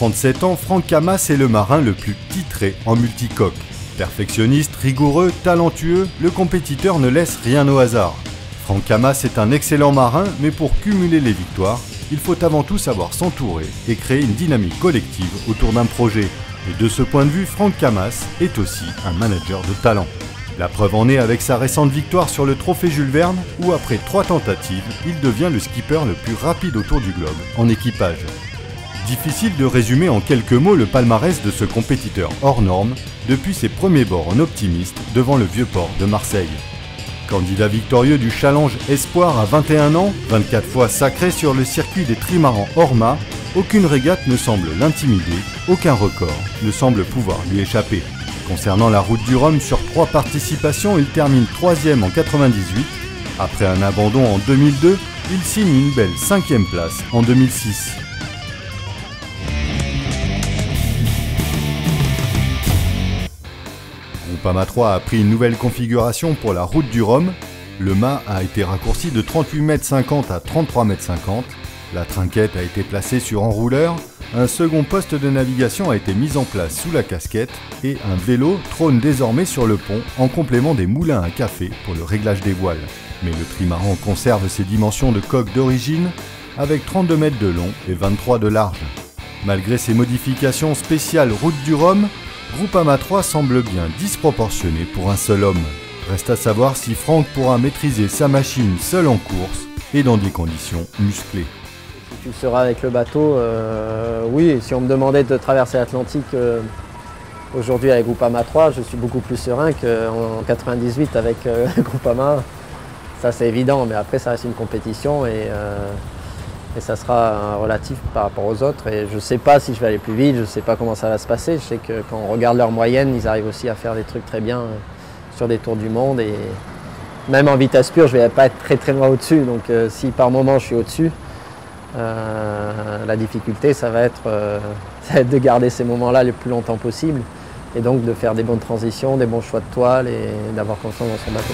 37 ans, Franck Camas est le marin le plus titré en multicoque. Perfectionniste, rigoureux, talentueux, le compétiteur ne laisse rien au hasard. Franck Camas est un excellent marin, mais pour cumuler les victoires, il faut avant tout savoir s'entourer et créer une dynamique collective autour d'un projet. Et de ce point de vue, Franck Camas est aussi un manager de talent. La preuve en est avec sa récente victoire sur le trophée Jules Verne, où après 3 tentatives, il devient le skipper le plus rapide autour du globe en équipage. Difficile de résumer en quelques mots le palmarès de ce compétiteur hors norme depuis ses premiers bords en optimiste devant le Vieux-Port de Marseille. Candidat victorieux du Challenge Espoir à 21 ans, 24 fois sacré sur le circuit des trimarans hors mât, aucune régate ne semble l'intimider, aucun record ne semble pouvoir lui échapper. Concernant la route du Rhum, sur 3 participations, il termine 3e en 98. Après un abandon en 2002, il signe une belle 5e place en 2006. Groupama 3 a pris une nouvelle configuration pour la route du Rhum. Le mât a été raccourci de 38,50 m à 33,50 m. La trinquette a été placée sur enrouleur. Un second poste de navigation a été mis en place sous la casquette et un vélo trône désormais sur le pont en complément des moulins à café pour le réglage des voiles. Mais le trimaran conserve ses dimensions de coque d'origine avec 32 mètres de long et 23 de large. Malgré ces modifications spéciales route du Rhum, Groupama 3 semble bien disproportionné pour un seul homme. Reste à savoir si Franck pourra maîtriser sa machine seul en course et dans des conditions musclées. Si tu seras avec le bateau, oui, si on me demandait de traverser l'Atlantique aujourd'hui avec Groupama 3, je suis beaucoup plus serein qu'en 98 avec Groupama. Ça c'est évident, mais après ça reste une compétition et ça sera relatif par rapport aux autres. Et je ne sais pas si je vais aller plus vite, je ne sais pas comment ça va se passer. Je sais que quand on regarde leur moyenne, ils arrivent aussi à faire des trucs très bien sur des tours du monde. Et même en vitesse pure, je ne vais pas être très loin au-dessus. Donc si par moment je suis au-dessus, la difficulté, ça va être de garder ces moments-là le plus longtemps possible et donc de faire des bonnes transitions, des bons choix de toile et d'avoir confiance dans son bateau.